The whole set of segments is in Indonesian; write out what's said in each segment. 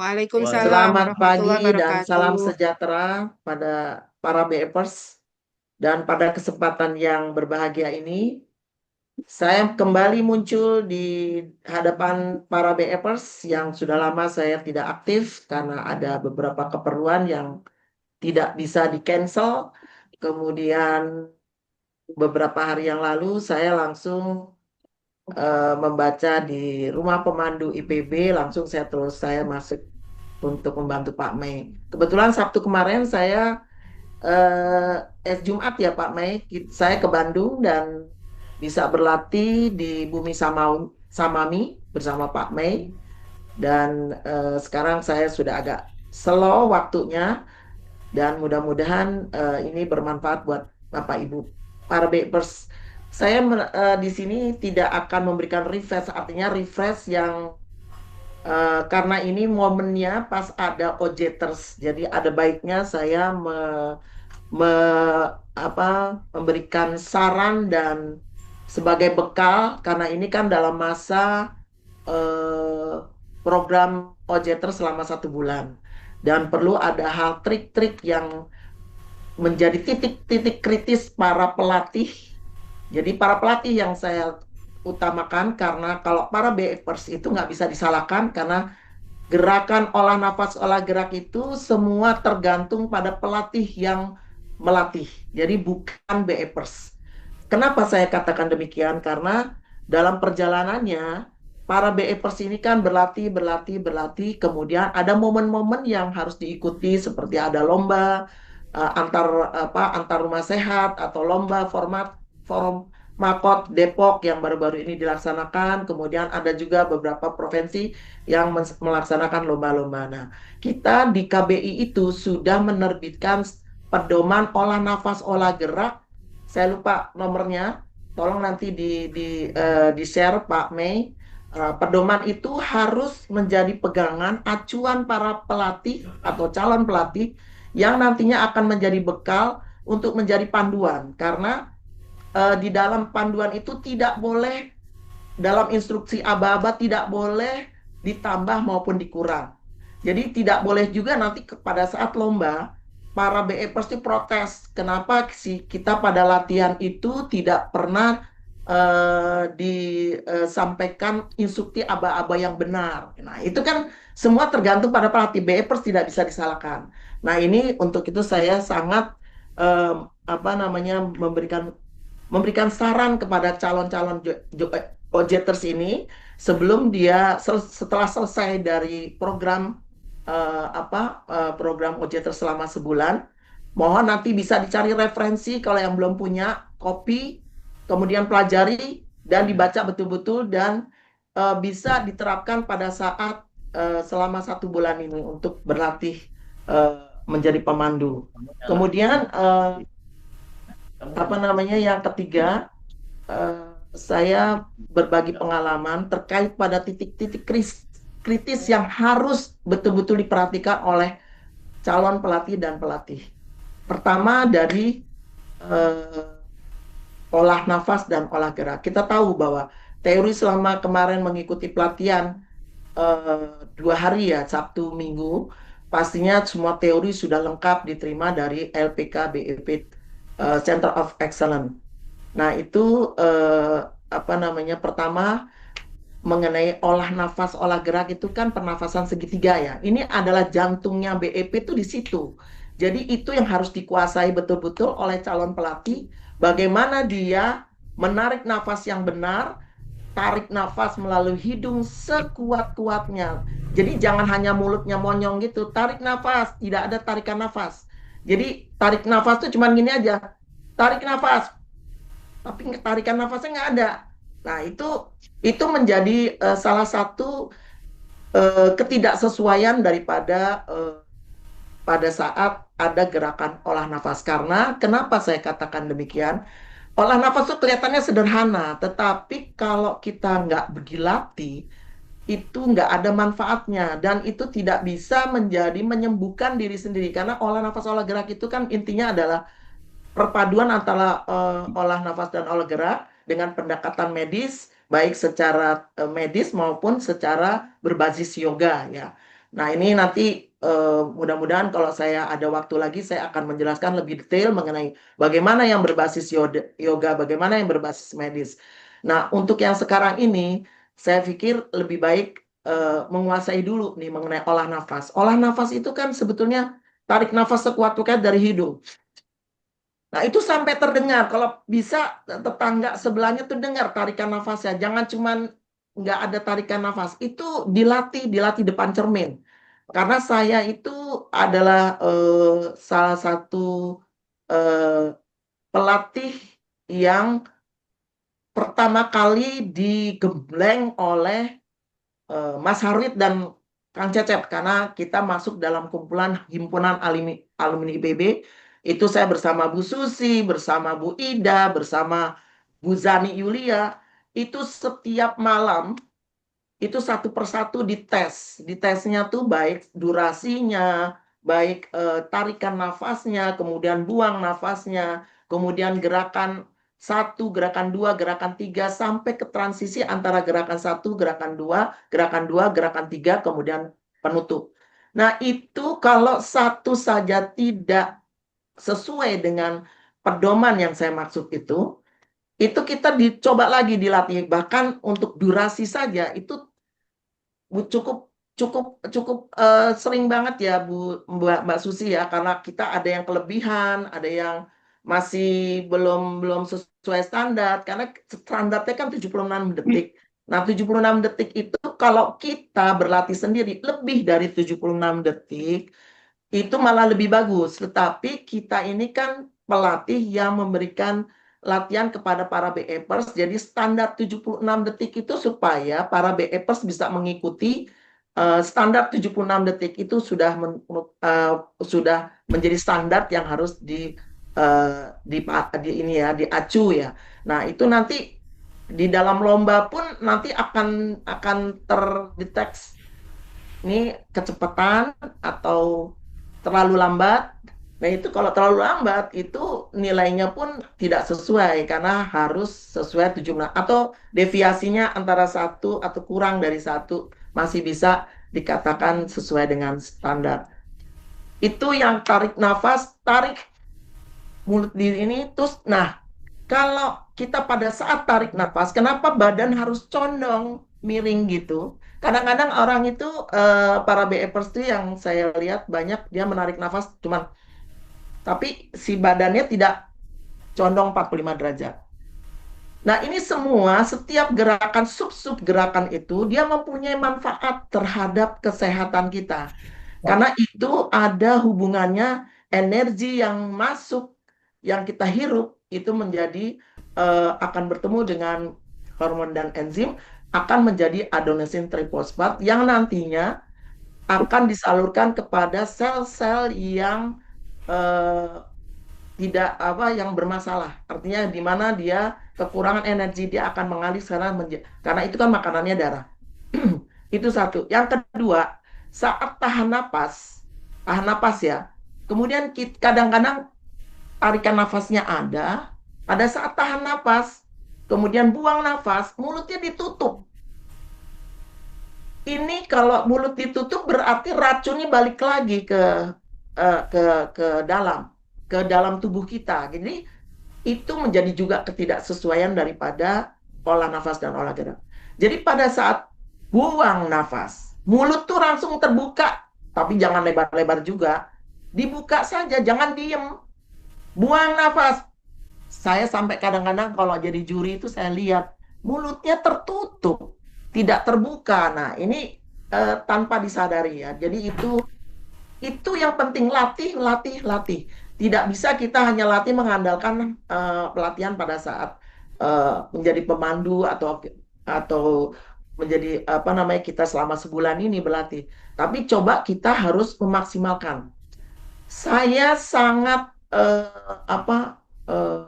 Waalaikumsalam Selamat warahmatullahi pagi dan salam wabarakatuh. sejahtera pada para BFers. Dan pada kesempatan yang berbahagia ini, saya kembali muncul di hadapan para BFers yang sudah lama saya tidak aktif karena ada beberapa keperluan yang tidak bisa di-cancel. Kemudian beberapa hari yang lalu saya langsung membaca di rumah pemandu IPB, langsung saya masuk untuk membantu Pak Mei. Kebetulan Sabtu kemarin saya Jumat ya Pak Mei, saya ke Bandung dan bisa berlatih di Bumi Samami bersama Pak Mei. Dan sekarang saya sudah agak slow waktunya dan mudah-mudahan ini bermanfaat buat Bapak Ibu para Bepers. Saya di sini tidak akan memberikan refresh, artinya refresh yang karena ini momennya pas ada OJTers, jadi ada baiknya saya memberikan saran dan sebagai bekal karena ini kan dalam masa eh, program OJTers selama 1 bulan dan perlu ada hal trik-trik yang menjadi titik-titik kritis para pelatih. Jadi para pelatih yang saya utamakan karena kalau para BFers itu nggak bisa disalahkan karena gerakan olah nafas, olah gerak itu semua tergantung pada pelatih yang melatih. Jadi bukan BFers. Kenapa saya katakan demikian? Karena dalam perjalanannya para BFers ini kan berlatih, berlatih, berlatih. Kemudian ada momen-momen yang harus diikuti seperti ada lomba antar rumah sehat atau lomba forum Makot Depok yang baru-baru ini dilaksanakan. Kemudian ada juga beberapa provinsi yang melaksanakan lomba-lomba. Nah, kita di KBI itu sudah menerbitkan pedoman olah nafas, olah gerak. Saya lupa nomornya. Tolong nanti di share Pak Mei. Pedoman itu harus menjadi pegangan acuan para pelatih atau calon pelatih yang nantinya akan menjadi bekal untuk menjadi panduan. Karena di dalam panduan itu tidak boleh, dalam instruksi aba-aba tidak boleh ditambah maupun dikurang. Jadi tidak boleh juga nanti pada saat lomba para BE pasti protes. Kenapa sih kita pada latihan itu tidak pernah disampaikan instruksi aba-aba yang benar. Nah itu kan semua tergantung pada pelatih. BE tidak bisa disalahkan. Nah ini untuk itu saya sangat memberikan saran kepada calon-calon OJTers ini sebelum dia setelah selesai dari program OJTers selama sebulan, mohon nanti bisa dicari referensi kalau yang belum punya, copy, kemudian pelajari dan dibaca betul-betul dan bisa diterapkan pada saat selama 1 bulan ini untuk berlatih menjadi pemandu. Kemudian yang ketiga, saya berbagi pengalaman terkait pada titik-titik kritis yang harus betul-betul diperhatikan oleh calon pelatih dan pelatih. Pertama dari olah nafas dan olah gerak. Kita tahu bahwa teori selama kemarin mengikuti pelatihan 2 hari ya, Sabtu Minggu, pastinya semua teori sudah lengkap diterima dari LPK BEP Center of Excellence. Nah, itu pertama mengenai olah nafas, olah gerak itu kan pernafasan segitiga ya. Ini adalah jantungnya BEP itu di situ. Jadi itu yang harus dikuasai betul-betul oleh calon pelatih. Bagaimana dia menarik nafas yang benar, tarik nafas melalui hidung sekuat-kuatnya. Jadi jangan hanya mulutnya monyong gitu, tarik nafas, tidak ada tarikan nafas. Jadi tarik nafas itu cuma gini aja, tarik nafas, tapi tarikan nafasnya nggak ada. Nah itu menjadi salah satu ketidaksesuaian daripada pada saat ada gerakan olah nafas. Karena kenapa saya katakan demikian? Olah nafas itu kelihatannya sederhana, tetapi kalau kita nggak berdilatih, itu nggak ada manfaatnya dan itu tidak bisa menjadi menyembuhkan diri sendiri karena olah nafas olah gerak itu kan intinya adalah perpaduan antara olah nafas dan olah gerak dengan pendekatan medis, baik secara medis maupun secara berbasis yoga ya. Nah, ini nanti mudah-mudahan kalau saya ada waktu lagi, saya akan menjelaskan lebih detail mengenai bagaimana yang berbasis yoga, bagaimana yang berbasis medis. Nah, untuk yang sekarang ini, saya pikir lebih baik menguasai dulu nih mengenai olah nafas. Olah nafas itu kan sebetulnya tarik nafas sekuat-kuat dari hidung. Nah, itu sampai terdengar. Kalau bisa tetangga sebelahnya tuh dengar tarikan nafasnya. Jangan cuman nggak ada tarikan nafas. Itu dilatih depan cermin. Karena saya itu adalah salah satu eh, pelatih yang pertama kali digembleng oleh Mas Harwit dan Kang Cecep karena kita masuk dalam kumpulan himpunan alumni alumni IPB. Itu saya bersama Bu Susi, bersama Bu Ida, bersama Bu Zani Yulia. Itu setiap malam itu satu persatu dites. Ditesnya tuh baik durasinya, baik tarikan nafasnya, kemudian buang nafasnya, kemudian gerakan satu, gerakan dua, gerakan tiga, sampai ke transisi antara gerakan satu, gerakan dua, gerakan tiga, kemudian penutup. Nah, itu kalau satu saja tidak sesuai dengan pedoman yang saya maksud itu kita dicoba lagi dilatih. Bahkan untuk durasi saja itu cukup cukup cukup sering banget ya Mbak Susi ya karena kita ada yang kelebihan, ada yang masih belum belum sesuai standar karena standarnya kan 76 detik. Nah, 76 detik itu kalau kita berlatih sendiri lebih dari 76 detik itu malah lebih bagus. Tetapi kita ini kan pelatih yang memberikan latihan kepada para BEPers. Jadi standar 76 detik itu supaya para BEPers bisa mengikuti standar 76 detik itu sudah menjadi standar yang harus di ini ya, diacu ya. Nah, itu nanti di dalam lomba pun nanti akan terdeteksi ini kecepatan atau terlalu lambat. Nah, itu kalau terlalu lambat itu nilainya pun tidak sesuai karena harus sesuai 76 atau deviasinya antara satu atau kurang dari satu masih bisa dikatakan sesuai dengan standar. Itu yang tarik nafas, tarik mulut diri ini terus nah kalau kita pada saat tarik nafas kenapa badan harus condong miring gitu kadang-kadang orang itu para BFers itu yang saya lihat banyak dia menarik nafas cuman tapi si badannya tidak condong 45 derajat. Nah, ini semua setiap gerakan sub-sub gerakan itu dia mempunyai manfaat terhadap kesehatan kita. Karena itu ada hubungannya energi yang masuk, yang kita hirup itu menjadi akan bertemu dengan hormon dan enzim akan menjadi adenosine trifosfat yang nantinya akan disalurkan kepada sel-sel yang eh, tidak apa yang bermasalah. Artinya di mana dia kekurangan energi dia akan mengalir karena itu kan makanannya darah. Itu satu. Yang kedua, saat tahan napas ya. Kemudian kadang-kadang tarikan nafasnya ada, pada saat tahan napas, kemudian buang nafas, mulutnya ditutup. Ini kalau mulut ditutup berarti racunnya balik lagi eh, ke ke dalam tubuh kita. Jadi itu menjadi juga ketidaksesuaian daripada olah nafas dan olah gerak. Jadi pada saat buang nafas, mulut tuh langsung terbuka, tapi jangan lebar-lebar juga. Dibuka saja, jangan diem. Buang nafas. Saya sampai kadang-kadang kalau jadi juri itu saya lihat mulutnya tertutup, tidak terbuka. Nah, ini tanpa disadari ya. Jadi itu yang penting latih, latih, latih. Tidak bisa kita hanya latih mengandalkan pelatihan pada saat menjadi pemandu atau menjadi apa namanya kita selama sebulan ini berlatih. Tapi coba kita harus memaksimalkan. Saya sangat apa eh,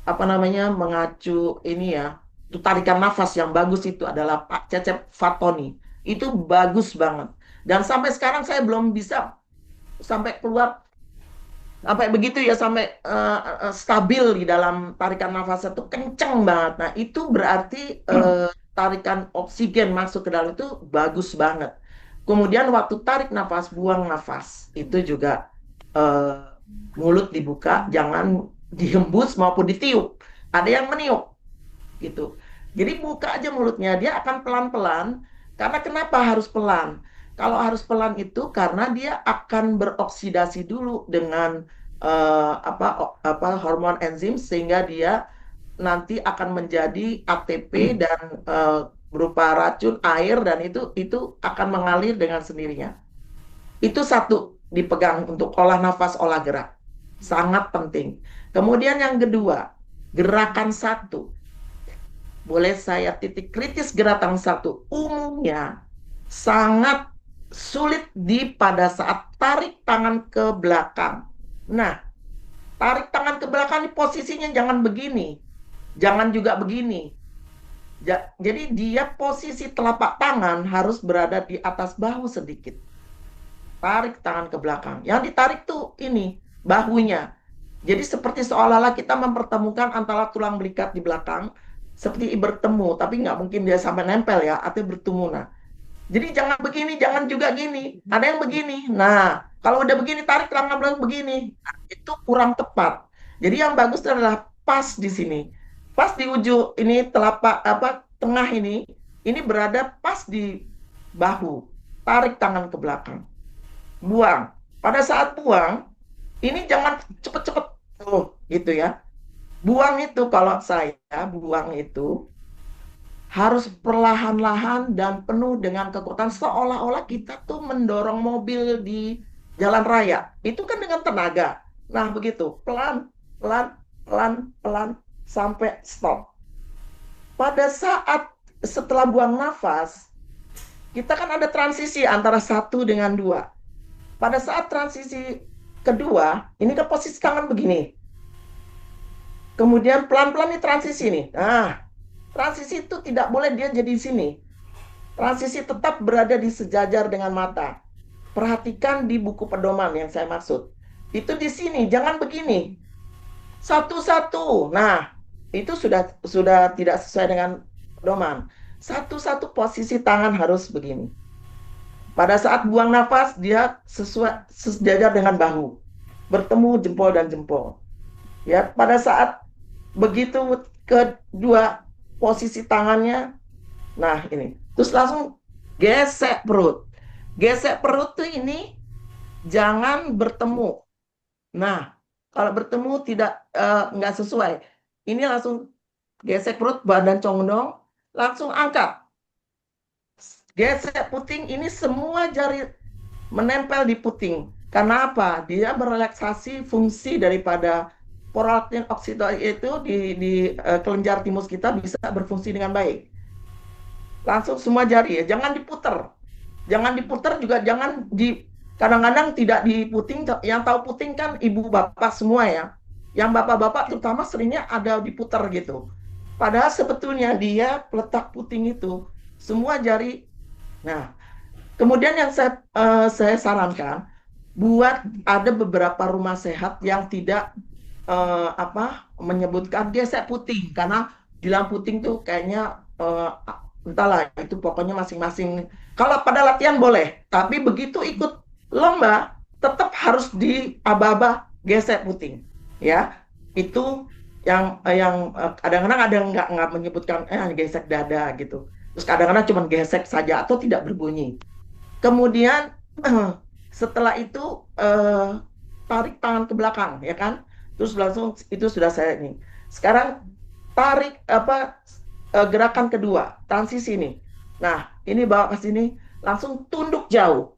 apa namanya mengacu ini ya. Itu tarikan nafas yang bagus itu adalah Pak Cecep Fatoni. Itu bagus banget. Dan sampai sekarang saya belum bisa sampai keluar sampai begitu ya sampai stabil di dalam tarikan nafas itu kenceng banget. Nah, itu berarti tarikan oksigen masuk ke dalam itu bagus banget. Kemudian waktu tarik nafas, buang nafas. Itu juga eh, mulut dibuka, jangan dihembus maupun ditiup. Ada yang meniup gitu. Jadi buka aja mulutnya, dia akan pelan-pelan. Karena kenapa harus pelan? Kalau harus pelan itu karena dia akan beroksidasi dulu dengan hormon enzim sehingga dia nanti akan menjadi ATP dan berupa racun air dan itu akan mengalir dengan sendirinya. Itu satu dipegang untuk olah nafas, olah gerak. Sangat penting. Kemudian yang kedua, gerakan satu. Boleh saya titik kritis gerakan satu. Umumnya sangat sulit pada saat tarik tangan ke belakang. Nah, tarik tangan ke belakang posisinya jangan begini. Jangan juga begini. Jadi dia posisi telapak tangan harus berada di atas bahu sedikit. Tarik tangan ke belakang. Yang ditarik tuh ini, bahunya. Jadi seperti seolah-olah kita mempertemukan antara tulang belikat di belakang, seperti bertemu, tapi nggak mungkin dia sampai nempel ya, atau bertemu. Nah, jadi jangan begini, jangan juga gini. Ada yang begini. Nah, kalau udah begini, tarik tangan belakang begini. Nah, itu kurang tepat. Jadi yang bagus adalah pas di sini. Pas di ujung ini telapak tengah ini berada pas di bahu. Tarik tangan ke belakang. Buang. Pada saat buang, ini jangan cepet-cepet tuh gitu ya. Buang itu kalau saya buang itu harus perlahan-lahan dan penuh dengan kekuatan seolah-olah kita tuh mendorong mobil di jalan raya. Itu kan dengan tenaga. Nah, begitu. Pelan, pelan, pelan, pelan sampai stop. Pada saat setelah buang nafas, kita kan ada transisi antara satu dengan dua. Pada saat transisi kedua, ini ke posisi tangan begini. Kemudian pelan-pelan nih transisi nih. Nah, transisi itu tidak boleh dia jadi di sini. Transisi tetap berada di sejajar dengan mata. Perhatikan di buku pedoman yang saya maksud. Itu di sini, jangan begini. Satu-satu. Nah, itu sudah tidak sesuai dengan pedoman. Satu-satu posisi tangan harus begini. Pada saat buang nafas, dia sejajar dengan bahu. Bertemu jempol dan jempol. Ya, pada saat begitu kedua posisi tangannya, nah ini, terus langsung gesek perut. Gesek perut tuh ini jangan bertemu. Nah, kalau bertemu tidak nggak sesuai. Ini langsung gesek perut, badan condong, langsung angkat. Gesek puting, ini semua jari menempel di puting. Karena apa? Dia merelaksasi fungsi daripada porotin oksida itu di kelenjar timus kita bisa berfungsi dengan baik. Langsung semua jari ya, jangan diputer. Jangan diputer juga jangan di kadang-kadang tidak diputing. Yang tahu puting kan ibu bapak semua ya. Yang bapak-bapak terutama seringnya ada diputer gitu. Padahal sebetulnya dia letak puting itu semua jari. Nah, kemudian yang saya sarankan buat ada beberapa rumah sehat yang tidak menyebutkan gesek puting karena di dalam puting tuh kayaknya entahlah itu pokoknya masing-masing. Kalau pada latihan boleh, tapi begitu ikut lomba tetap harus di aba-aba gesek puting, ya. Itu yang kadang-kadang ada yang nggak menyebutkan gesek dada gitu. Terus kadang-kadang cuma gesek saja atau tidak berbunyi. Kemudian setelah itu tarik tangan ke belakang, ya kan? Terus langsung itu sudah saya ini. Sekarang tarik gerakan kedua, transisi ini. Nah, ini bawa ke sini, langsung tunduk jauh.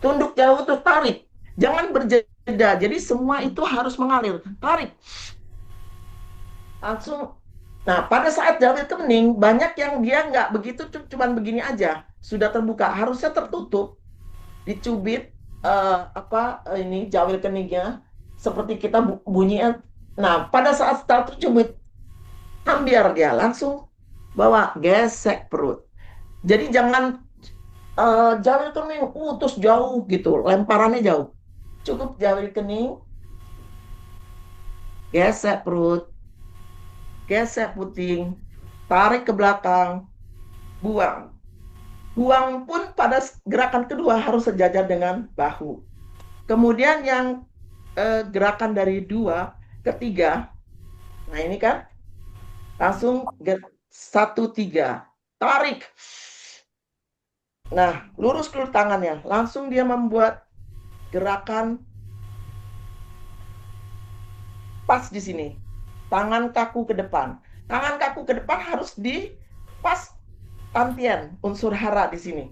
Tunduk jauh tuh tarik. Jangan berjeda. Jadi semua itu harus mengalir. Tarik. Langsung. Nah, pada saat jawil kening, banyak yang dia nggak begitu, cuman begini aja. Sudah terbuka. Harusnya tertutup. Dicubit ini jawil keningnya seperti kita bunyinya. Nah, pada saat setelah tercubit, ambil dia langsung bawa gesek perut. Jadi jangan jawil kening, terus jauh gitu, lemparannya jauh. Cukup jawil kening, gesek perut, gesek puting, tarik ke belakang, buang. Buang pun pada gerakan kedua harus sejajar dengan bahu. Kemudian yang gerakan dari dua ke tiga, nah ini kan langsung 1, 3, tarik. Nah, lurus dulu tangannya, langsung dia membuat gerakan pas di sini. Tangan kaku ke depan. Tangan kaku ke depan harus di pas tantian, unsur hara di sini.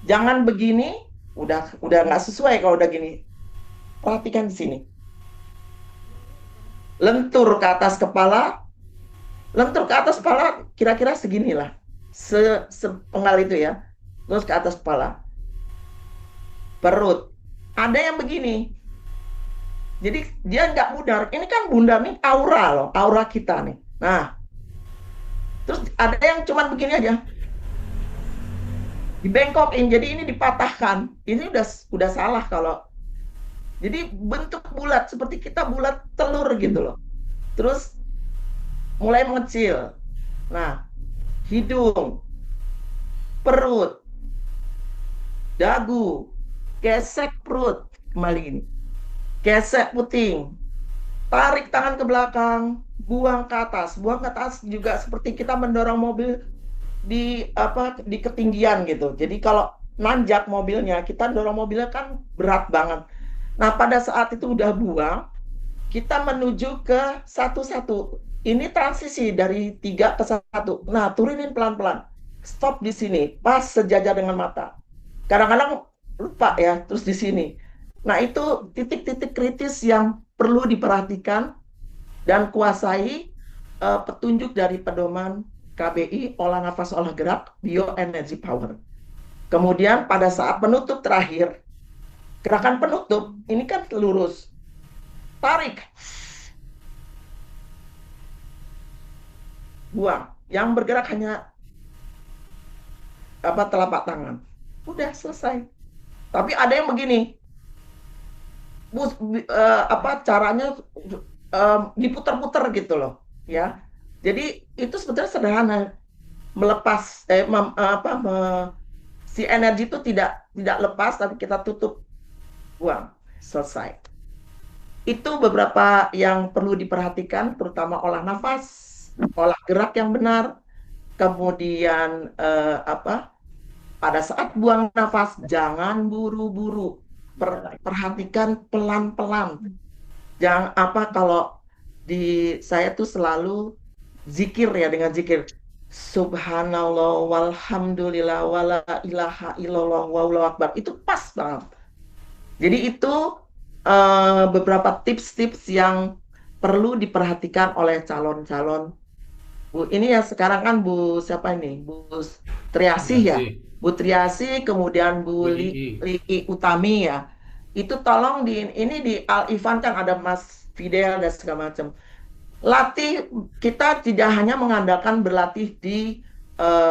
Jangan begini, udah nggak sesuai kalau udah gini. Perhatikan di sini. Lentur ke atas kepala, lentur ke atas kepala kira-kira seginilah. Sepenggal itu ya. Terus ke atas kepala. Perut. Ada yang begini. Jadi dia nggak mudar. Ini kan bunda nih aura loh, aura kita nih. Nah, terus ada yang cuman begini aja, dibengkokin. Jadi ini dipatahkan. Ini udah salah kalau. Jadi bentuk bulat seperti kita bulat telur gitu loh. Terus mulai mengecil. Nah, hidung, perut, dagu, gesek perut, kembali ini. Gesek puting, tarik tangan ke belakang, buang ke atas. Buang ke atas juga seperti kita mendorong mobil di ketinggian gitu. Jadi kalau nanjak mobilnya, kita dorong mobilnya kan berat banget. Nah, pada saat itu udah buang, kita menuju ke 1-1. Ini transisi dari 3 ke 1. Nah, turunin pelan-pelan. Stop di sini, pas sejajar dengan mata. Kadang-kadang lupa ya, terus di sini. Nah, itu titik-titik kritis yang perlu diperhatikan dan kuasai petunjuk dari pedoman KBI, olah nafas, olah gerak, bioenergy power. Kemudian pada saat penutup terakhir, gerakan penutup ini kan lurus. Tarik, buang. Yang bergerak hanya telapak tangan. Udah selesai. Tapi ada yang begini, caranya diputar-putar gitu loh, ya. Jadi itu sebetulnya sederhana, melepas si energi itu tidak lepas, tapi kita tutup, buang, selesai. Itu beberapa yang perlu diperhatikan, terutama olah nafas, olah gerak yang benar, kemudian pada saat buang nafas jangan buru-buru, perhatikan pelan-pelan. Jangan kalau di saya tuh selalu zikir ya, dengan zikir subhanallah walhamdulillah wala ilaha illallah wallahu akbar, itu pas banget. Jadi itu beberapa tips-tips yang perlu diperhatikan oleh calon-calon Bu. Ini ya sekarang kan Bu siapa ini? Bu Triasih ya. Bu Triasih, kemudian Bu Liki Utami ya. Itu tolong ini di Al Ifan kan ada Mas Fidel dan segala macam. Latih, kita tidak hanya mengandalkan berlatih di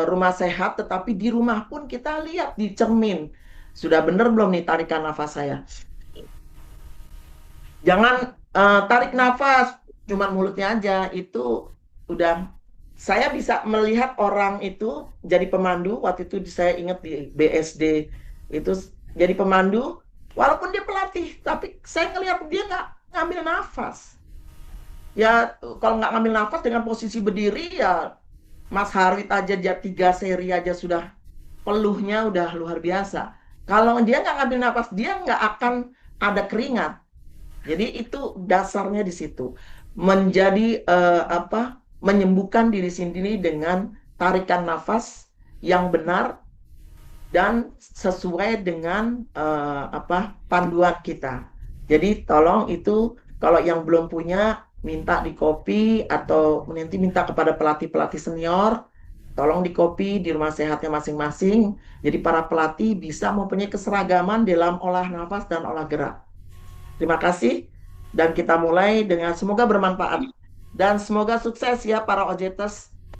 rumah sehat, tetapi di rumah pun kita lihat di cermin. Sudah benar belum nih tarikan nafas saya? Jangan tarik nafas, cuma mulutnya aja. Itu udah, saya bisa melihat orang itu jadi pemandu. Waktu itu saya ingat di BSD itu jadi pemandu, walaupun dia pelatih, tapi saya ngelihat dia nggak ngambil nafas. Ya kalau nggak ngambil nafas dengan posisi berdiri ya, Mas Harit aja 3 seri aja sudah peluhnya udah luar biasa. Kalau dia nggak ngambil nafas, dia nggak akan ada keringat. Jadi itu dasarnya di situ. Menjadi menyembuhkan diri sendiri dengan tarikan nafas yang benar dan sesuai dengan panduan kita. Jadi tolong itu kalau yang belum punya minta di copy atau nanti minta kepada pelatih-pelatih senior, tolong di copy di rumah sehatnya masing-masing. Jadi para pelatih bisa mempunyai keseragaman dalam olah nafas dan olah gerak. Terima kasih dan kita mulai dengan semoga bermanfaat dan semoga sukses ya para OJTers